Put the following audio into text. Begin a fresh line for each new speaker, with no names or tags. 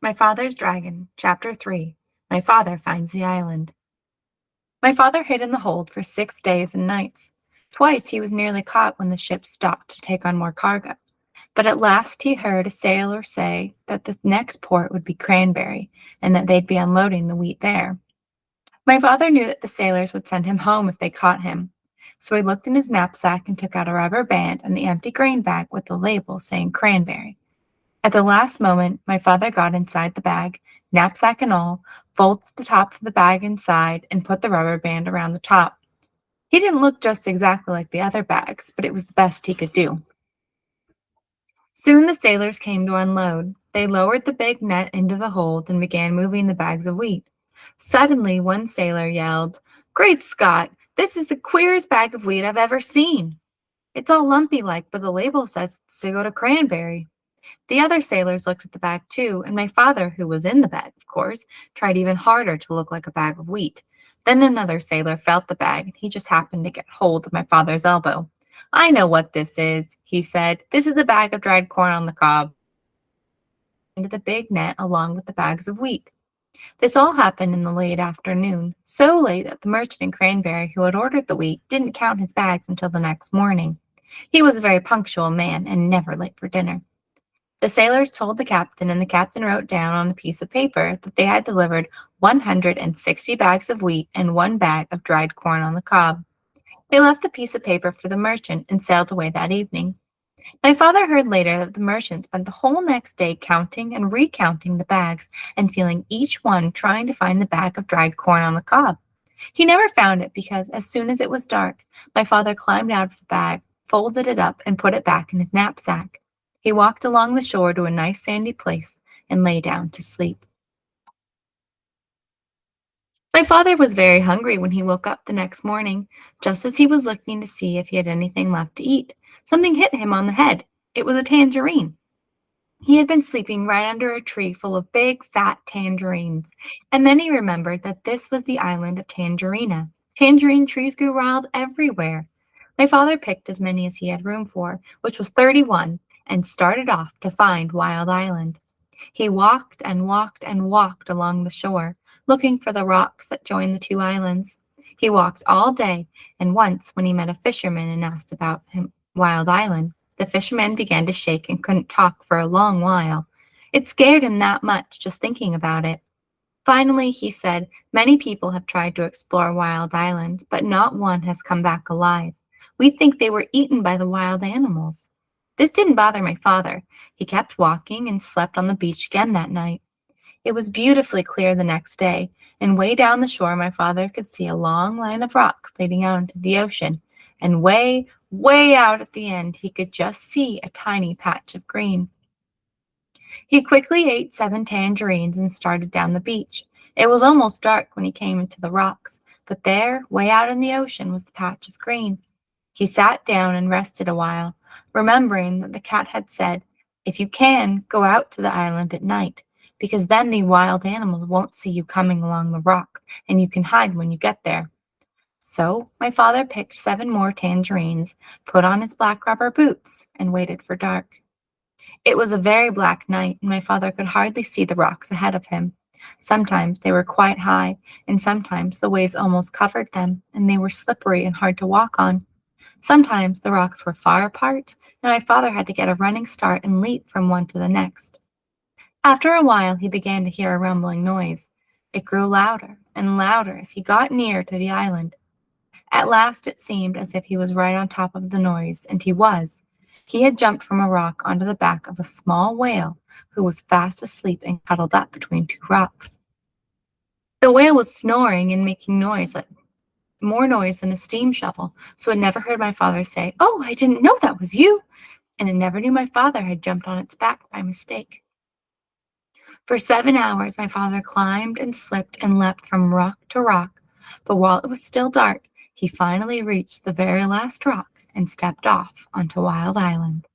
My Father's Dragon, Chapter 3. My Father Finds the Island. My father hid in the hold for 6 days and nights. Twice he was nearly caught when the ship stopped to take on more cargo. But at last he heard a sailor say that the next port would be Cranberry, and that they'd be unloading the wheat there. My father knew that the sailors would send him home if they caught him. So he looked in his knapsack and took out a rubber band and the empty grain bag with the label saying Cranberry. At the last moment, my father got inside the bag, knapsack and all, folded the top of the bag inside, and put the rubber band around the top. He didn't look just exactly like the other bags, but it was the best he could do. Soon the sailors came to unload. They lowered the big net into the hold and began moving the bags of wheat. Suddenly, one sailor yelled, "Great Scott! This is the queerest bag of wheat I've ever seen. It's all lumpy like, but the label says it's to go to Cranberry." The other sailors looked at the bag too, and my father, who was in the bag, of course, tried even harder to look like a bag of wheat. Then another sailor felt the bag, and he just happened to get hold of my father's elbow. "I know what this is," he said. "This is a bag of dried corn on the cob." Into the big net along with the bags of wheat. This all happened in the late afternoon, so late that the merchant in Cranberry who had ordered the wheat didn't count his bags until the next morning. He was a very punctual man and never late for dinner. The sailors told the captain, and the captain wrote down on a piece of paper that they had delivered 160 bags of wheat and 1 bag of dried corn on the cob. They left the piece of paper for the merchant and sailed away that evening. My father heard later that the merchant spent the whole next day counting and recounting the bags and feeling each one trying to find the bag of dried corn on the cob. He never found it because as soon as it was dark, my father climbed out of the bag, folded it up, and put it back in his knapsack. He walked along the shore to a nice sandy place and lay down to sleep. My father was very hungry when he woke up the next morning. Just as he was looking to see if he had anything left to eat, something hit him on the head. It was a tangerine. He had been sleeping right under a tree full of big, fat tangerines, and then he remembered that this was the island of Tangerina. Tangerine trees grew wild everywhere. My father picked as many as he had room for, which was 31, and started off to find Wild Island. He walked and walked and walked along the shore, looking for the rocks that join the two islands. He walked all day, and once, when he met a fisherman and asked about Wild Island, the fisherman began to shake and couldn't talk for a long while. It scared him that much just thinking about it. Finally, he said, "Many people have tried to explore Wild Island, but not one has come back alive. We think they were eaten by the wild animals." This didn't bother my father. He kept walking and slept on the beach again that night. It was beautifully clear the next day, and way down the shore my father could see a long line of rocks leading out into the ocean, and way, way out at the end he could just see a tiny patch of green. He quickly ate 7 tangerines and started down the beach. It was almost dark when he came into the rocks, but there, way out in the ocean, was the patch of green. He sat down and rested a while, remembering that the cat had said, "If you can, go out to the island at night, because then the wild animals won't see you coming along the rocks, and you can hide when you get there." So my father picked 7 more tangerines, put on his black rubber boots, and waited for dark. It was a very black night, and my father could hardly see the rocks ahead of him. Sometimes they were quite high, and sometimes the waves almost covered them, and they were slippery and hard to walk on. Sometimes the rocks were far apart, and my father had to get a running start and leap from one to the next. After a while, he began to hear a rumbling noise. It grew louder and louder as he got near to the island. At last it seemed as if he was right on top of the noise, and he was. He had jumped from a rock onto the back of a small whale who was fast asleep and cuddled up between 2 rocks. The whale was snoring and making more noise than a steam shovel, so it never heard my father say, "Oh, I didn't know that was you," and it never knew my father had jumped on its back by mistake. For 7 hours my father climbed and slipped and leapt from rock to rock, but while it was still dark, he finally reached the very last rock and stepped off onto Wild Island.